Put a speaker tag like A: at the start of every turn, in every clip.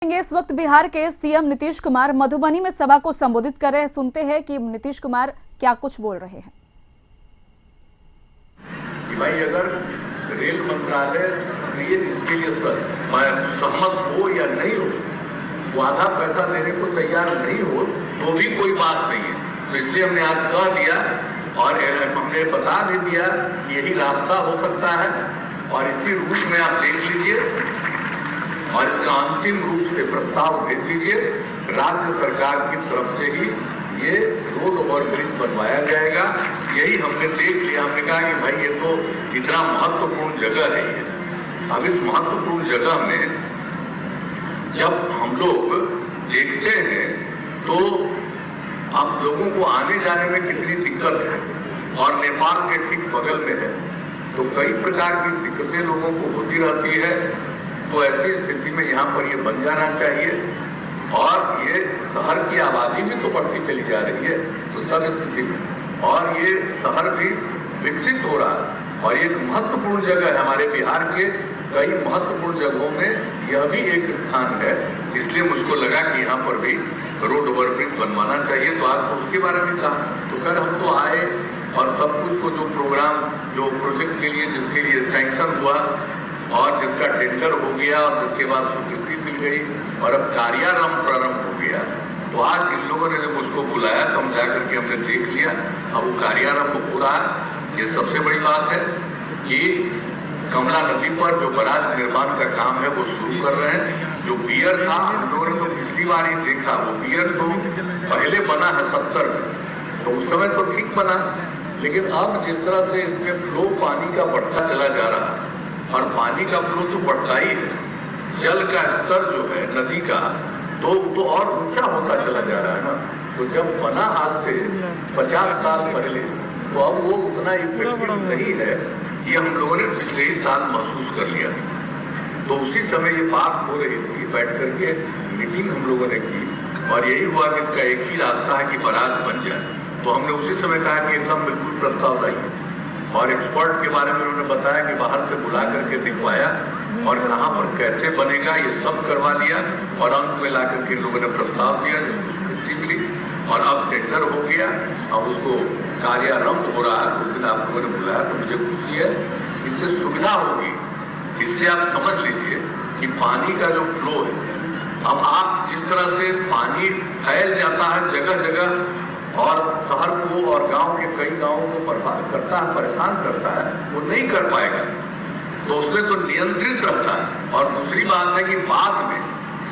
A: इस वक्त बिहार के सीएम नीतीश कुमार मधुबनी में सभा को संबोधित कर रहे हैं। सुनते हैं कि नीतीश कुमार क्या कुछ बोल रहे हैं।
B: भाई अगर रेल मंत्रालय इसके लिए सहमत हो या नहीं हो, वो आधा पैसा देने को तैयार नहीं हो तो भी कोई बात नहीं है। तो इसलिए हमने आज कह दिया और हमने बता भी दिया कि यही रास्ता हो सकता है और इसी रूप में आप देख लीजिए और इसका अंतिम रूप से प्रस्ताव भेज दीजिए। राज्य सरकार की तरफ से ही ये रोड ओवर ब्रिज बनवाया जाएगा। यही हमने देख लिया। हमने कहा कि भाई ये तो इतना महत्वपूर्ण जगह है ये। अब इस महत्वपूर्ण जगह में जब हम लोग देखते हैं तो अब लोगों को आने जाने में कितनी दिक्कत है और नेपाल के ठीक बगल में है, तो कई प्रकार की दिक्कतें लोगों को होती रहती है। तो ऐसी स्थिति में यहाँ पर ये बन जाना चाहिए और ये शहर की आबादी भी तो बढ़ती चली जा रही है, तो सब स्थिति में और ये शहर भी विकसित हो रहा है और एक महत्वपूर्ण जगह है। हमारे बिहार के कई महत्वपूर्ण जगहों में यह भी एक स्थान है। इसलिए मुझको लगा कि यहाँ पर भी रोड ओवर ब्रिज बनवाना चाहिए। तो आज उसके बारे में कहा तो कल हम तो आए और सब कुछ को जो प्रोग्राम जो प्रोजेक्ट के लिए जिसके लिए सैंक्शन हुआ और जिसका टेंडर हो गया और जिसके बाद स्वीकृति मिल गई और अब कार्यारंभ प्रारंभ हो गया, तो आज इन लोगों ने जब मुझको बुलाया तो हम जाकर के हमने देख लिया। अब वो कार्यारंभ हो रहा है। ये सबसे बड़ी बात है कि कमला नदी पर जो बराज निर्माण का काम है वो शुरू कर रहे हैं। जो पियर था हम लोगों ने तो पिछली बार ही देखा, वो पियर तो पहले बना है 70 में, तो उस समय तो ठीक बना, लेकिन अब जिस तरह से इसमें फ्लो पानी का बढ़ता चला जा रहा है और पानी का फ्लो तो बढ़ता ही है, जल का स्तर जो है नदी का तो और ऊंचा होता चला जा रहा है ना। तो जब बना आज से 50 साल पहले, तो अब वो उतना इफेक्टिव नहीं है। ये हम लोगों ने पिछले ही साल महसूस कर लिया था। तो उसी समय ये बात हो रही थी, बैठ करके मीटिंग हम लोगों ने की और यही हुआ कि इसका एक ही रास्ता है कि बराज बन जाए। तो हमने उसी समय कहा कि एकदम बिल्कुल प्रस्ताव लाइए और एक्सपर्ट के बारे में उन्होंने बताया कि बाहर से बुला करके दिखवाया और कहाँ पर कैसे बनेगा ये सब करवा लिया और अंत में ला करके लोगों ने प्रस्ताव दिया मिली और अब टेंडर हो गया। अब उसको कार्यारंभ हो रहा है। उस दिन आप लोगों ने बुलाया तो मुझे खुशी है, इससे सुविधा होगी। इससे आप समझ लीजिए कि पानी का जो फ्लो है, अब आप जिस तरह से पानी फैल जाता है जगह जगह और शहर को और गांव के कई गांवों को बर्बाद करता है, परेशान करता है, वो नहीं कर पाएगा। तो उसमें तो नियंत्रित रहता है। और दूसरी बात है कि बाद में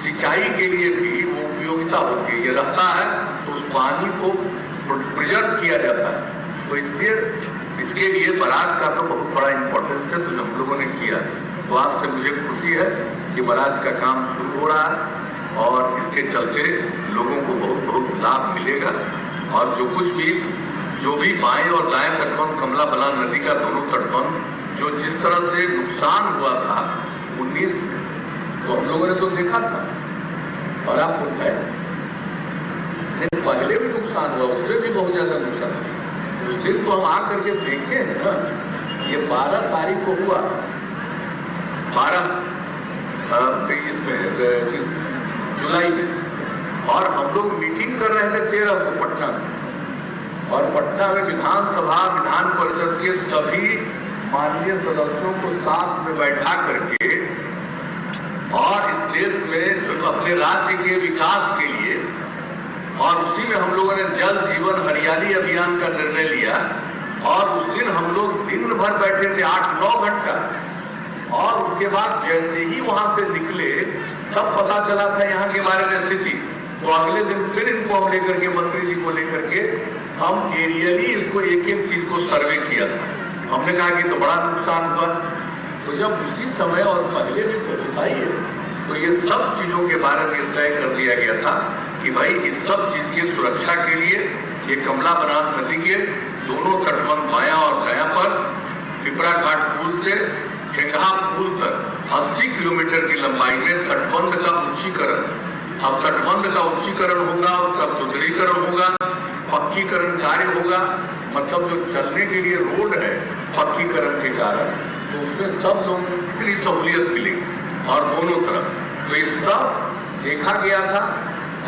B: सिंचाई के लिए भी वो उपयोगिता होती है, ये रहता है तो उस पानी को प्रिजर्व किया जाता है। तो इसलिए इसके लिए बराज का तो बहुत बड़ा इंपॉर्टेंस है, तो हम लोगों ने किया। तो आज से मुझे खुशी है कि बराज का काम शुरू हो रहा है और इसके चलते लोगों को बहुत बहुत लाभ मिलेगा। और जो भी बाएं और दाएं तटबंध कमला बलान नदी का दोनों तटबंध जो जिस तरह से नुकसान हुआ था 19 में, तो हम लोगों ने तो देखा था और आप पहले भी नुकसान हुआ, उसमें भी बहुत ज्यादा नुकसान हुआ। उस दिन तो हम आकर के देखे हैं ना, ये 12 तारीख को हुआ, 12 इसमें जुलाई में, और हम लोग मीटिंग कर रहे थे 13 को पटना में। और पटना में विधानसभा विधान परिषद के सभी माननीय सदस्यों को साथ में बैठा करके और इस देश में अपने राज्य के विकास के लिए, और उसी में हम लोगों ने जल जीवन हरियाली अभियान का निर्णय लिया। और उस दिन हम लोग दिन भर बैठे थे 8-9 घंटा, और उसके बाद जैसे ही वहां से निकले तब पता चला था यहाँ के बारे में स्थिति। तो अगले दिन फिर इनको हम लेकर के मंत्री जी को लेकर के हम एरियली इसको एक एक चीज को सर्वे किया था। हमने कहा कि तो बड़ा नुकसान हुआ। तो जब उसी समय और पहले भी बताइए, तो ये सब चीजों के बारे में तय कर दिया गया था कि भाई इस सब चीज की सुरक्षा के लिए ये कमला बलान नदी के दोनों तटबंध बाया और दाया पर पिपरा घाट पुल से ठेंगहा पुल तक 80 किलोमीटर की लंबाई में तटबंध का उच्चीकरण। अब तटबंध का उच्चीकरण होगा, उसका सुदृढ़ीकरण होगा, पक्कीकरण कार्य होगा, मतलब जो चलने के लिए रोड है पक्कीकरण के कारण, तो उसमें सब लोगों को सहूलियत मिलेगी और दोनों तरफ। तो ये सब देखा गया था,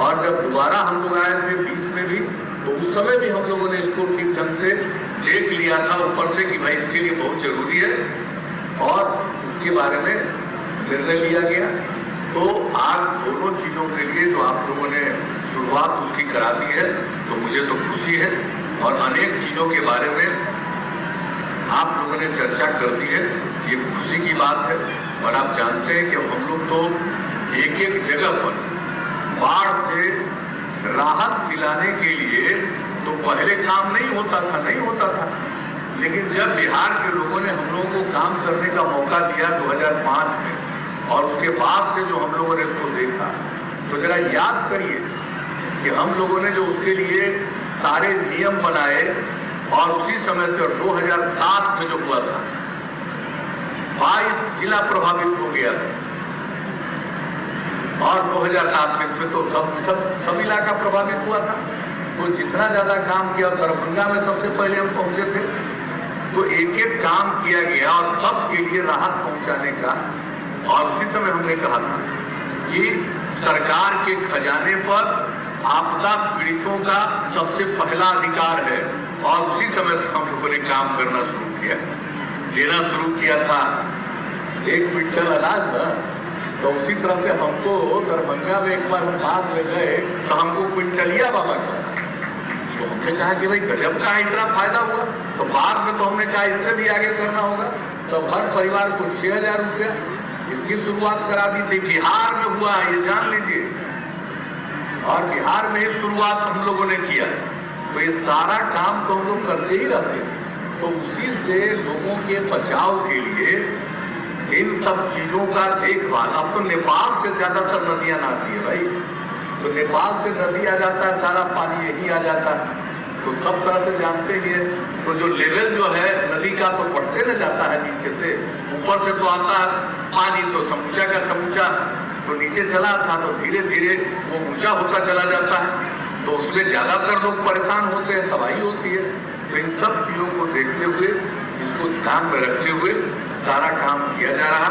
B: और जब दोबारा हम लोग आए थे 20 में भी, तो उस समय भी हम लोगों ने इसको ठीक ढंग से देख लिया था ऊपर से कि भाई इसके लिए बहुत जरूरी है, और इसके बारे में निर्णय लिया गया। तो आज दोनों चीजों के लिए जो आप लोगों ने शुरुआत उसकी करा दी है, तो मुझे तो खुशी है, और अनेक चीजों के बारे में आप लोगों ने चर्चा कर दी है, ये खुशी की बात है। और आप जानते हैं कि हम लोग तो एक एक जगह पर बाढ़ से राहत दिलाने के लिए तो पहले काम नहीं होता था, लेकिन जब बिहार के लोगों ने हम लोगों को काम करने का मौका दिया 2005 में, और उसके बाद से जो हम लोगों ने इसको देखा, तो जरा याद करिए कि हम लोगों ने जो उसके लिए सारे नियम बनाए, और उसी समय से 2007 में जो हुआ था 22 जिला प्रभावित हो गया था, और 2007 में इसमें तो सब इलाका प्रभावित हुआ था। तो जितना ज्यादा काम किया, दरभंगा में सबसे पहले हम पहुंचे थे, तो एक एक काम किया गया और सबके लिए राहत पहुंचाने का। और उसी समय हमने कहा था कि सरकार के खजाने पर आपदा पीड़ितों का सबसे पहला अधिकार है, और उसी समय से हम लोगों ने काम करना शुरू किया, देना शुरू किया था 1 क्विंटल अनाज ना। तो उसी तरह से हमको दरभंगा में एक बार हम बाद में गए, तो हमको क्विंटलिया बाबा का, तो हमने कहा कि भाई गजब का इतना फायदा हुआ। तो बाद में तो हमने कहा इससे भी आगे करना होगा, तो हर परिवार को 6,000 रुपया इसकी शुरुआत करा दी थी। बिहार में हुआ, ये जान लीजिए, और बिहार में ही शुरुआत हम लोगों ने किया। तो ये सारा काम तो हम लोग करते ही रहते हैं। तो उसी से लोगों के बचाव के लिए इन सब चीजों का देखभाल। अब तो नेपाल से ज्यादातर नदियां आती है भाई, तो नेपाल से नदी आ जाता है, सारा पानी यही आ जाता है, तो सब तरह से जानते ही है। तो जो लेवल जो है नदी का तो बढ़ते न जाता है नीचे से, ऊपर से तो आता है पानी, तो समूचा का समूचा तो नीचे चला था, तो धीरे धीरे वो ऊंचा होता चला जाता है, तो उसमें ज्यादातर लोग परेशान होते हैं, तबाही होती है। तो इन सब चीजों को देखते हुए, इसको ध्यान में रखते हुए सारा काम किया जा रहा,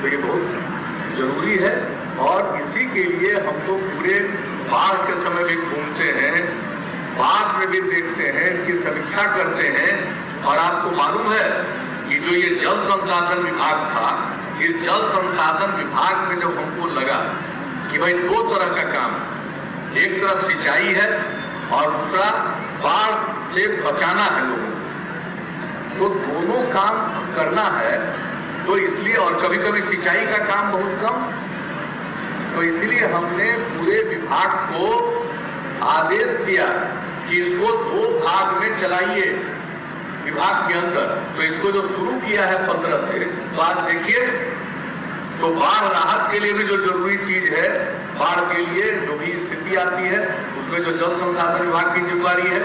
B: तो ये बहुत जरूरी है। और इसी के लिए हम लोग पूरे बाढ़ के समय भी घूमते हैं, बाद में भी देखते हैं, इसकी समीक्षा करते हैं। और आपको मालूम है कि जो ये जल संसाधन विभाग था, इस जल संसाधन विभाग में जब हमको लगा कि भाई 2 तरह का काम, एक तरफ सिंचाई है और दूसरा बाढ़ से बचाना है लोगों को, तो दोनों काम करना है। तो इसलिए, और कभी कभी सिंचाई का काम बहुत कम, तो इसलिए हमने पूरे विभाग को आदेश दिया कि इसको 2 भाग में चलाइए विभाग के अंदर। तो इसको जो शुरू किया है 15 से, तो आज देखिए, तो बाढ़ राहत के लिए भी जो जरूरी चीज है, बाढ़ के लिए जो भी स्थिति आती है उसमें जो जल संसाधन विभाग की जिम्मेदारी है,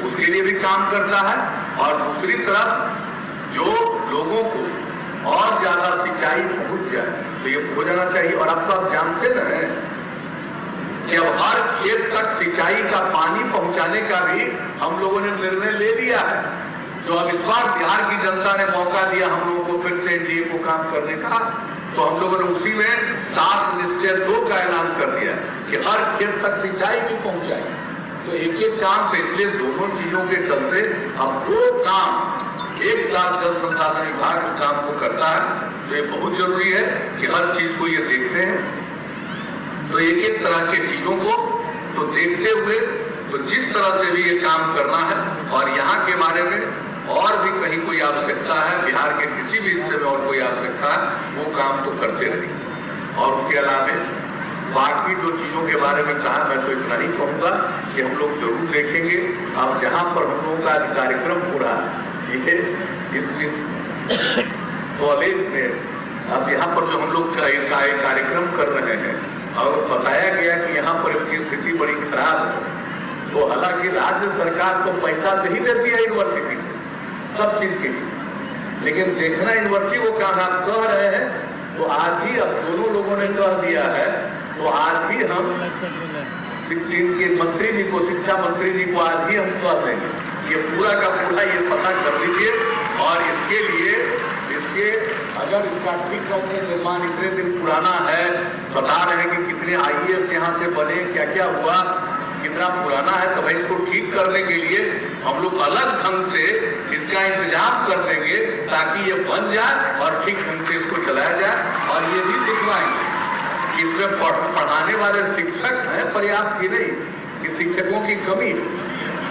B: उसके लिए भी काम करता है। और दूसरी तरफ जो लोगों को और ज्यादा सिंचाई पहुंच जाए, तो ये हो जाना चाहिए। और अब तो आप जानते न हैं कि अब हर खेत तक सिंचाई का पानी पहुंचाने का भी हम लोगों ने निर्णय ले लिया है। तो अब इस बार बिहार की जनता ने मौका दिया हम लोगों को फिर से एनडीए को काम करने का, तो हम लोगों ने उसी में 7 निश्चय 2 का ऐलान कर दिया कि हर खेत तक सिंचाई भी पहुंचाए। तो एक एक काम, तो इसलिए दोनों चीजों के चलते अब 2 काम एक साथ जल संसाधन विभाग इस काम को करता है। तो ये बहुत जरूरी है कि हर चीज को ये देखते हैं, तो एक एक तरह के चीजों को तो देखते हुए, तो जिस तरह से भी ये काम करना है, और यहाँ के बारे में और भी कहीं कोई आवश्यकता है, बिहार के किसी भी हिस्से में और कोई आवश्यकता है, वो काम तो करते रहेंगे। और उसके अलावा बाकी जो चीजों के बारे में कहा, मैं तो इतना ही कहूँगा कि हम लोग जरूर देखेंगे। अब जहाँ पर हम लोगों का कार्यक्रम हो रहा है, ये इस कॉलेज में अब यहाँ पर जो हम लोग कार्यक्रम कर रहे हैं, और बताया गया कि यहाँ पर इसकी स्थिति बड़ी खराब है, तो हालांकि राज्य सरकार तो पैसा दे ही देती है यूनिवर्सिटी को सब चीज के लिए, लेकिन देखना यूनिवर्सिटी को काम आप कह रहे हैं, तो आज ही अब दोनों लोगों ने कह दिया है, तो आज ही हम इनके मंत्री जी को, शिक्षा मंत्री जी को आज ही हम कह देंगे ये पूरा का पूरा ये पता कर लीजिए। और इसके लीजिए, अगर इसका ठीक ढंग से निर्माण इतने दिन पुराना है, बता रहे हैं कि कितने IAS यहाँ से बने, क्या क्या हुआ, कितना पुराना है, तो भाई इसको ठीक करने के लिए हम लोग अलग ढंग से इसका इंतजाम कर देंगे ताकि ये बन जाए और ठीक ढंग से इसको चलाया जाए। और ये भी दिखवाएंगे कि इसमें पढ़ाने वाले शिक्षक हैं पर्याप्त ही नहीं, कि शिक्षकों की कमी,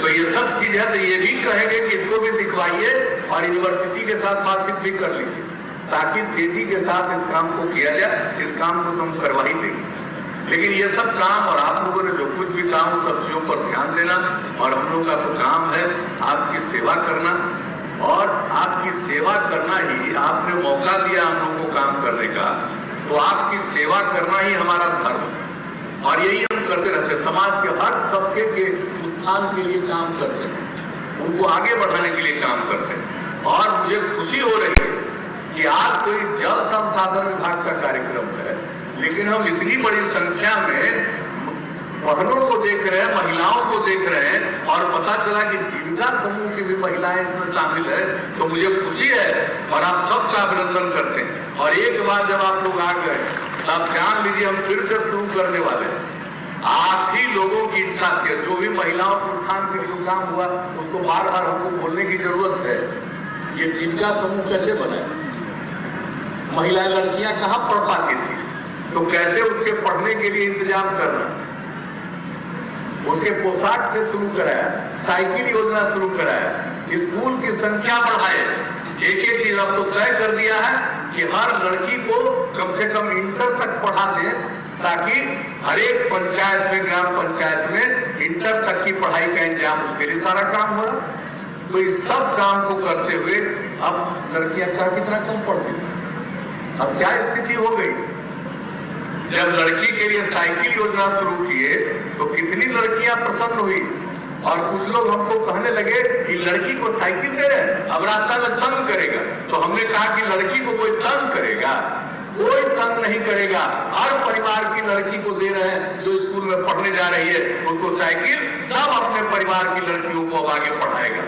B: तो ये सब चीज है। तो ये भी कहेंगे कि इसको भी दिखवाइए और यूनिवर्सिटी के साथ बातचीत भी कर लीजिए ताकि तेजी के साथ इस काम को किया जाए। इस काम को तो हम करवा ही देंगे, लेकिन ये सब काम और आप लोगों ने जो कुछ भी काम सब चीजों पर ध्यान देना, और हम लोग का तो काम है आपकी सेवा करना, और आपकी सेवा करना ही, आपने मौका दिया हम लोगों को काम करने का, तो आपकी सेवा करना ही हमारा धर्म, और यही हम करते रहते हैं। समाज के हर तबके के उत्थान के लिए काम करते हैं, उनको आगे बढ़ाने के लिए काम करते हैं। और मुझे खुशी हो रही है कि आज कोई जल संसाधन विभाग का कार्यक्रम है, लेकिन हम इतनी बड़ी संख्या में बहनों को देख रहे हैं, महिलाओं को देख रहे हैं, और पता चला कि जीविका समूह की भी महिलाएं इसमें शामिल है, तो मुझे खुशी है और आप सबका अभिनंदन करते हैं। और एक बार जब आप लोग आ गए, तब जान लीजिए हम फिर से शुरू करने वाले हैं। आप ही लोगों की इच्छा थी, जो भी महिलाओं के उत्थान के लिए काम हुआ उसको बार बार हमको बोलने की जरूरत है। ये जीविका समूह कैसे बना, महिलाएं लड़कियां कहाँ पढ़ पाती थी, तो कैसे उसके पढ़ने के लिए इंतजाम करना, उसके पोशाक से शुरू कराया, साइकिल योजना शुरू कराया, स्कूल की संख्या बढ़ाए। एक एक चीज अब तो तय कर दिया है कि हर लड़की को कम से कम इंटर तक पढ़ा दें, ताकि हर एक पंचायत में, ग्राम पंचायत में इंटर तक की पढ़ाई का इंतजाम, उसके लिए सारा काम हो रहा। तो इस सब काम को करते हुए अब लड़कियां क्या कितना कम पढ़ती थी, अब क्या स्थिति हो गई। जब लड़की के लिए साइकिल योजना शुरू किए तो कितनी लड़कियां प्रसन्न हुई, और कुछ लोग हमको कहने लगे कि लड़की को साइकिल दे रहे हैं, अब रास्ता में तंग करेगा। तो हमने कहा कि लड़की को कोई तंग करेगा, कोई तंग नहीं करेगा। हर परिवार की लड़की को दे रहे हैं जो स्कूल में पढ़ने जा रही है, उसको साइकिल, सब अपने परिवार की लड़कियों को अब आगे पढ़ाएगा।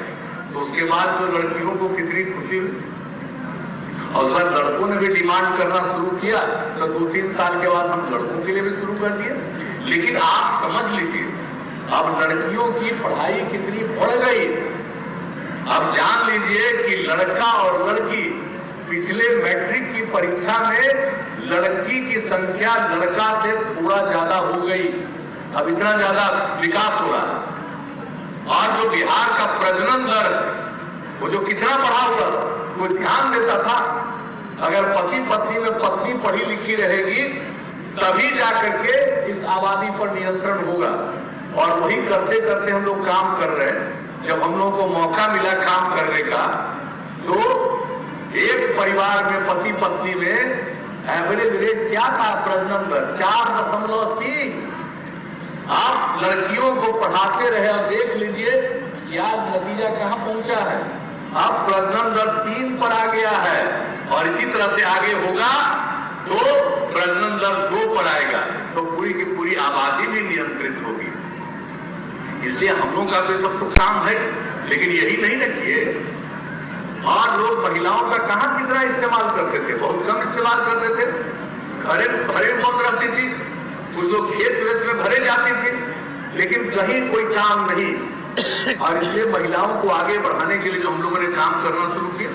B: तो उसके बाद जो लड़कियों को कितनी खुशी हुई, और उस बाद लड़कों ने भी डिमांड करना शुरू किया, तो 2-3 साल के बाद हम लड़कों के लिए भी शुरू कर दिए। लेकिन आप समझ लीजिए अब लड़कियों की पढ़ाई कितनी बढ़ गई। अब जान लीजिए कि लड़का और लड़की, पिछले मैट्रिक की परीक्षा में लड़की की संख्या लड़का से थोड़ा ज्यादा हो गई, अब इतना ज्यादा विकास हो रहा। और जो बिहार का प्रजनन दर, वो जो कितना बढ़ा हुआ, वो ध्यान देता था अगर पति पत्नी में पत्नी पढ़ी लिखी रहेगी तभी जाकर के इस आबादी पर नियंत्रण होगा। और वही करते करते हम लोग काम कर रहे हैं। जब हम लोग को मौका मिला काम करने का, तो एक परिवार में पति पत्नी में एवरेज रेट क्या था, प्रजनन दर 4.3। आप लड़कियों को पढ़ाते रहे और देख लीजिए क्या नतीजा कहां पहुंचा है। अब प्रजनन दर 3 पर आ गया है, और इसी तरह से आगे होगा तो प्रजनन दर 2 पर आएगा, तो पूरी की पूरी आबादी भी नियंत्रित होगी। इसलिए हम लोग का तो सब तो काम है, लेकिन यही नहीं रखिए। और लोग महिलाओं का कहां कितना इस्तेमाल करते थे, बहुत कम इस्तेमाल करते थे। घरे घरे बंद रहती थी, कुछ लोग खेत वेत में भरे जाती थी, लेकिन कहीं कोई काम नहीं। और इसलिए महिलाओं को आगे बढ़ाने के लिए जो हम लोगों ने काम करना शुरू किया,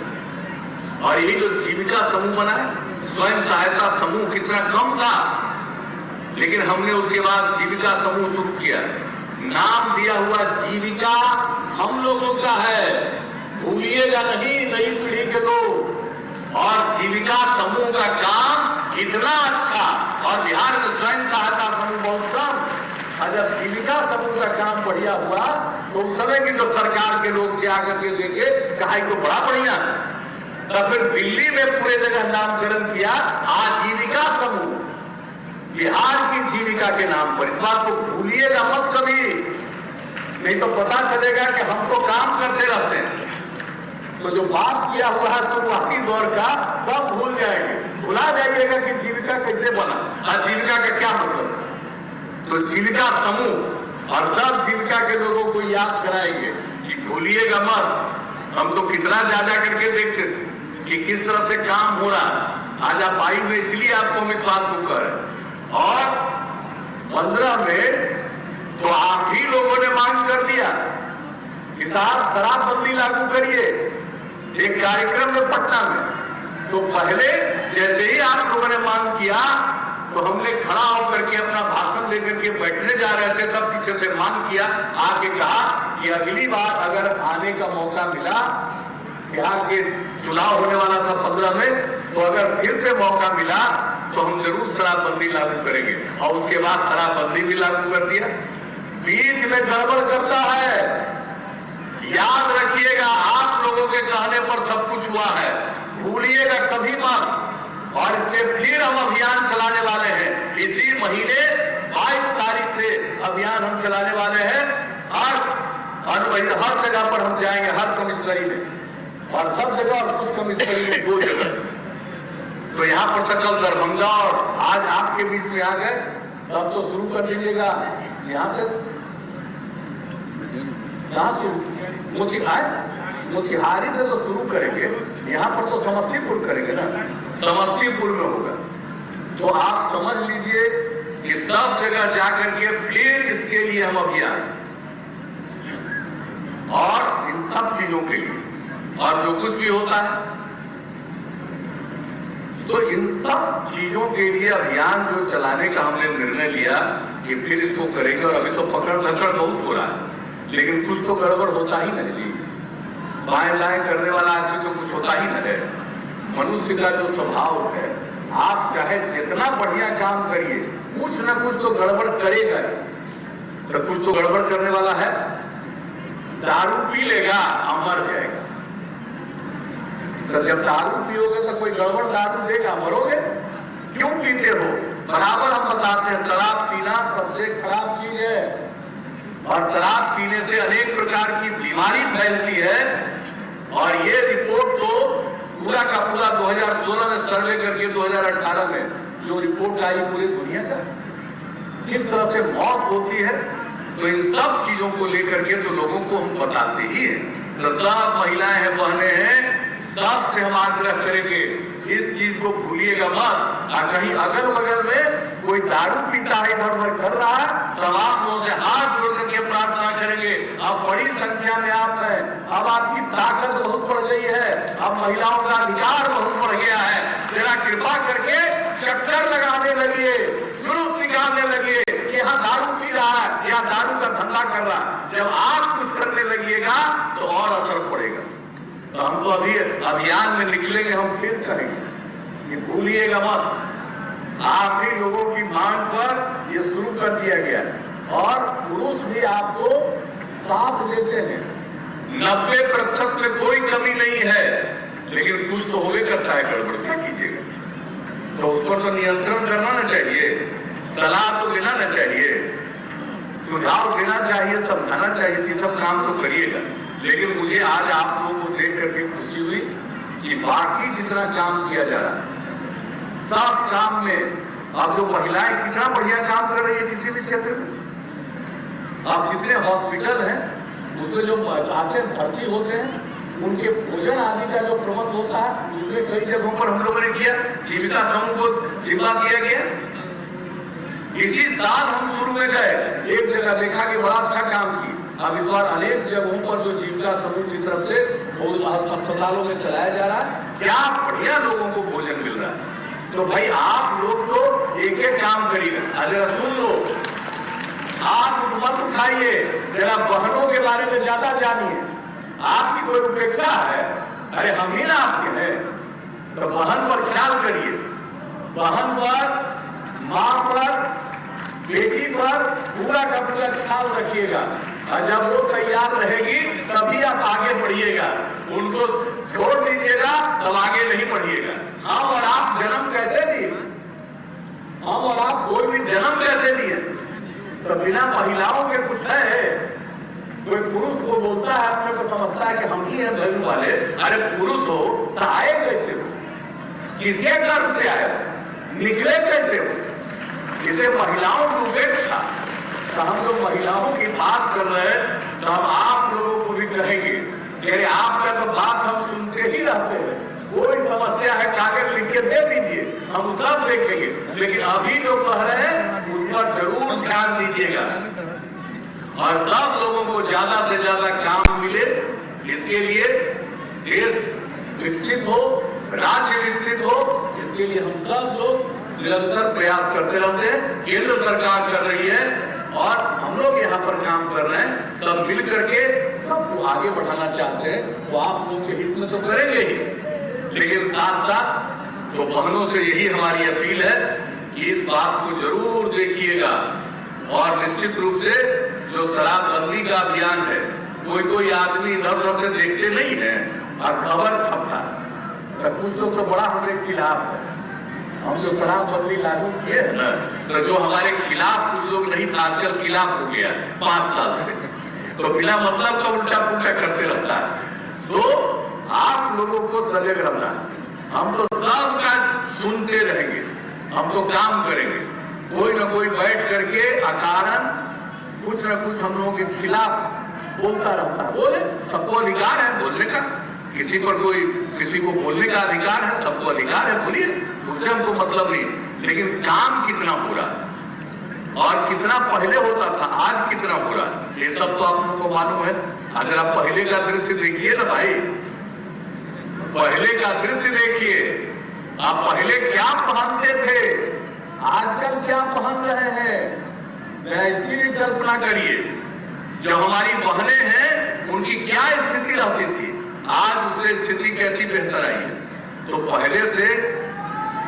B: और यही जो जीविका समूह बना है, स्वयं सहायता समूह कितना कम था, लेकिन हमने उसके बाद जीविका समूह शुरू किया। नाम दिया हुआ जीविका हम लोगों का है, भूलिएगा नहीं नई पीढ़ी के लोग। और जीविका समूह का काम इतना अच्छा, और बिहार में स्वयं सहायता समूह बहुत कम। जब जीविका समूह का काम बढ़िया हुआ तो उस समय की जो सरकार के लोग थे आकर के देखे, कहा तो बड़ा बढ़िया। तब फिर दिल्ली में पूरे जगह नामकरण किया आजीविका समूह, बिहार की जीविका के नाम पर। इस बात को भूलिएगा मत कभी, नहीं तो पता चलेगा कि हम तो काम करते रहते हैं, तो जो बात किया हुआ है शुरुआती दौर का सब भूल जाएंगे। भुला जाइएगा कि जीविका कैसे बना, आजीविका का क्या मतलब था। तो जीविका समूह और सब जीविका के लोगों को याद कराएंगे कि भूलिएगा मत, हम तो कितना ज्यादा करके देखते थे। कि किस तरह से काम हो रहा है। आज आप आई में इसलिए आपको हम इस बात को कर रहे हैं। और 15 में तो आप ही लोगों ने मांग कर दिया कि साहब शराबबंदी लागू करिए, एक कार्यक्रम में पटना में। तो पहले जैसे ही आप लोगों ने मांग किया तो हमने खड़ा होकर के अपना भाषण लेकर के बैठने जा रहे थे, तब पीछे से मांग किया, आके कहा कि अगली बार अगर आने का मौका मिला, यहाँ के चुनाव होने वाला था 15 में, तो अगर फिर से मौका मिला तो हम जरूर शराबबंदी लागू करेंगे। और उसके बाद शराबबंदी भी लागू कर दिया। बीच में गड़बड़ करता है, याद रखिएगा, आप लोगों के कहने पर सब कुछ हुआ है, भूलिएगा कभी मत। और इसलिए फिर हम अभियान चलाने वाले हैं। इसी महीने 22 तारीख से अभियान हम चलाने वाले हैं। हर जगह पर हम जाएंगे, हर कमिश्नरी में, और सब जगह और कुछ कमिश्नरी में 2 जगह। तो यहाँ पर तो कल दरभंगा और आज आपके बीच में आ गए, तब तो शुरू कर दीजिएगा यहाँ से। मोतिहारी से तो शुरू करेंगे, यहाँ पर तो समस्तीपुर करेंगे ना, समस्तीपुर में होगा। तो आप समझ लीजिए कि सब जगह जाकर के फिर इसके लिए हम अभियान, और इन सब चीजों के लिए, और जो कुछ भी होता है, तो इन सब चीजों के लिए अभियान जो चलाने का हमने निर्णय लिया कि फिर इसको करेंगे। और अभी तो पकड़ धकड़ बहुत हो रहा है, लेकिन कुछ तो गड़बड़ होता ही नहीं जी। बाएं दाएं करने वाला आदमी तो कुछ होता ही नहीं है। मनुष्य का जो स्वभाव है, आप चाहे जितना बढ़िया काम करिए, कुछ ना कुछ तो गड़बड़ करेगा। तो कुछ तो गड़बड़ करने वाला है। दारू पी लेगा, मर जाएगा। तो जब दारू पियोगे तो कोई गड़बड़ दारू देगा, मरोगे। क्यों पीते हो? बराबर हम बताते हैं, शराब पीना सबसे खराब चीज है, और शराब पीने से अनेक प्रकार की बीमारी फैलती है। और ये रिपोर्ट तो पूरा का पूरा 2016 में सर्वे करके 2018 में जो रिपोर्ट आई पूरी दुनिया का, किस तरह से मौत होती है। तो इन सब चीजों को लेकर के तो लोगों को हम बताते ही हैं। तो सब महिलाएं हैं, बहनें हैं, सबसे हम आग्रह करेंगे, इस चीज को भूलिएगा मत। और कहीं अगल बगल में कोई दारू पीता है, इधर उधर कर रहा है, तब आप लोगों से हाथ जोड़ करके प्रार्थना करेंगे। अब बड़ी संख्या में आप हैं, अब आपकी ताकत बहुत बढ़ गई है, अब महिलाओं का अधिकार बहुत बढ़ गया है। जरा कृपा करके चक्कर लगाने लगिए, जुलूस निकालने लगिए कि यहाँ दारू पी रहा है या दारू का धंधा कर रहा है। जब आप कुछ करने लगिएगा तो और असर पड़ेगा। तो हम तो अभी अभियान में निकलेंगे, हम फिर करेंगे, ये भूलिएगा मत। आप ही लोगों की मांग पर ये शुरू कर दिया गया है। और पुरुष भी आपको साथ देते हैं, 90% में कोई कमी नहीं है, लेकिन कुछ तो होवे करता है गड़बड़, क्या कीजिएगा। तो उस पर तो नियंत्रण करना ना चाहिए, सलाह तो देना ना चाहिए, सुझाव देना चाहिए, समझाना चाहिए, ये सब काम तो करिएगा। लेकिन मुझे आज आप लोगों को देख करके खुशी हुई कि बाकी जितना काम किया जा रहा है, सब काम में अब जो महिलाएं कितना बढ़िया काम कर रही है किसी भी क्षेत्र में। अब जितने हॉस्पिटल हैं उसमें जो आते हैं, भर्ती होते हैं, उनके भोजन आदि का जो प्रबंध होता है, उसमें कई जगहों पर हम लोगों ने किया, जीविका समूह को जिम्मा दिया गया। इसी साल हम शुरू में गए, एक जगह देखा कि बड़ा अच्छा काम किया। अब इस बार अनेक जगहों पर जो जीविका समूह की तरफ से अस्पतालों में चलाया जा रहा है, क्या बढ़िया लोगों को भोजन मिल रहा है। तो भाई आप लोग तो एक एक काम करिए, जरा सुन लो, आप मत उठाइए, जरा बहनों के बारे में ज्यादा जानिए। आपकी कोई उपेक्षा है? अरे हम ही ना आपके हैं, तो बहन पर ख्याल करिए, बहन पर, मां पर, बेटी पर पूरा का पूरा ख्याल रखिएगा। और जब वो तैयार रहेगी तभी आप आगे बढ़िएगा, उनको छोड़ दीजिएगा तब आगे नहीं बढ़िएगा। हम और आप जन्म कैसे दिए? हम और आप कोई भी जन्म कैसे दिए? तो बिना महिलाओं के कुछ है? कोई पुरुष को बोलता है, अपने को समझता है कि हम ही हैं धर्म वाले। अरे पुरुष हो तो आए कैसे हो? किसके गर्भ से आए? निकले कैसे हो? इसे महिलाओं की उपेक्षा। तो हम लोग महिलाओं की बात कर रहे हैं, तो हम आप लोगों को भी कहेंगे कि अरे आपका तो बात हम सुनते ही रहते हैं, कोई समस्या है कागज लिख के दे दीजिए, हम सब देखेंगे। लेकिन अभी जो कह रहे हैं उस पर जरूर ध्यान दीजिएगा और सब लोगों को ज्यादा से ज्यादा काम मिले, इसके लिए देश विकसित हो, राज्य विकसित हो, इसके लिए हम सब लोग निरंतर प्रयास करते रहते हैं। केंद्र सरकार कर रही है और हम लोग यहाँ पर काम कर रहे हैं, सब मिल करके सबको आगे बढ़ाना चाहते हैं, तो आप लोग के हित में तो करेंगे ही, लेकिन साथ साथ तो बहनों से यही हमारी अपील है कि इस बात को जरूर देखिएगा और निश्चित रूप से जो शराबबंदी का अभियान है, कोई आदमी इधर उधर से देखते नहीं है और खबर छपता है, कुछ लोग तो बड़ा हमारे खिलाफ है। हम जो शराबबंदी लागू किए है ना, तो जो हमारे खिलाफ कुछ लोग नहीं था, आजकल खिलाफ हो गया 5 साल से, तो बिना मतलब का उल्टा पुल्टा करते रहता है। तो आप लोगों को सजग रहना, हम तो सबका सुनते रहेंगे, हम तो काम करेंगे। कोई ना कोई बैठ करके अकारण कुछ न कुछ हम लोगों के खिलाफ बोलता रहता है। बोले, सबको अधिकार है बोलने का, किसी पर कोई किसी को बोलने का अधिकार है, सबको अधिकार है, बोलिए, उससे हमको मतलब नहीं। लेकिन काम कितना हो रहा है और कितना पहले होता था, आज कितना हो रहा है, ये सब तो आप लोगों को मालूम है। अगर आप पहले का दृश्य देखिए ना भाई, पहले का दृश्य देखिए, आप पहले क्या पहनते थे, आजकल क्या पहन रहे हैं, इसकी भी कल्पना करिए। जो हमारी बहनें हैं उनकी क्या स्थिति रहती थी, आज उससे स्थिति कैसी बेहतर आई है। तो पहले से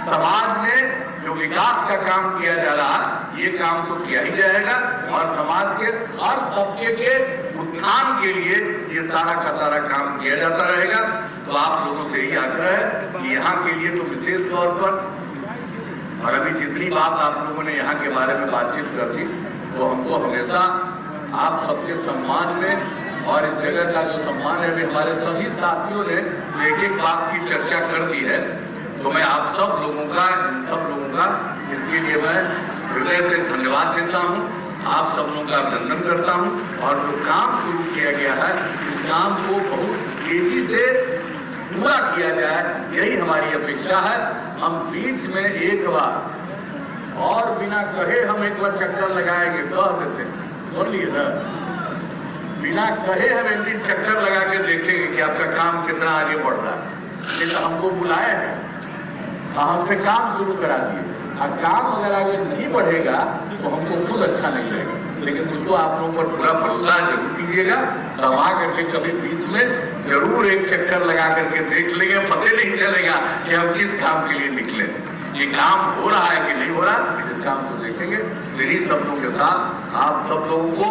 B: समाज में जो विकास का काम किया जा रहा, ये काम तो किया ही जाएगा और समाज के हर तबके के उत्थान के लिए ये सारा का सारा काम किया जाता रहेगा। तो आप लोगों से यही आग्रह है कि यहाँ के लिए तो विशेष तौर पर, और अभी जितनी बात आप लोगों ने यहाँ के बारे में बातचीत कर दी, तो हमको हमेशा आप सबके सम्मान में और इस जगह का जो सम्मान है, हमारे सभी साथियों ने एक एक बात की चर्चा कर दी है। तो मैं आप सब लोगों का इसके लिए मैं हृदय से धन्यवाद देता हूँ, आप सब लोगों का अभिनंदन करता हूँ। और जो काम शुरू किया गया है, इस काम को बहुत तेजी से पूरा किया जाए, यही हमारी अपेक्षा है। हम बीच में एक बार और बिना कहे हम एक बार चक्कर लगाएंगे, कह देते हैं, सुन लिए ना, बिना कहे हम एक दिन चक्कर लगा के देखेंगे कि आपका काम कितना आगे बढ़ रहा है। लेकिन हमको बुलाए हैं, हमसे काम शुरू करा दिए, और काम अगर आगे नहीं बढ़ेगा तो हमको खुद अच्छा नहीं लगेगा। लेकिन मुझको आप लोगों पर पूरा भरोसा जरूर कीजिएगा, तब आ करके कभी बीच में जरूर एक चक्कर लगा करके देख लेंगे, पता नहीं चलेगा कि हम किस काम के लिए निकले, ये काम हो रहा है कि नहीं हो रहा, इस काम को देखेंगे। मेरी सब लोगों के साथ आप सब लोगों को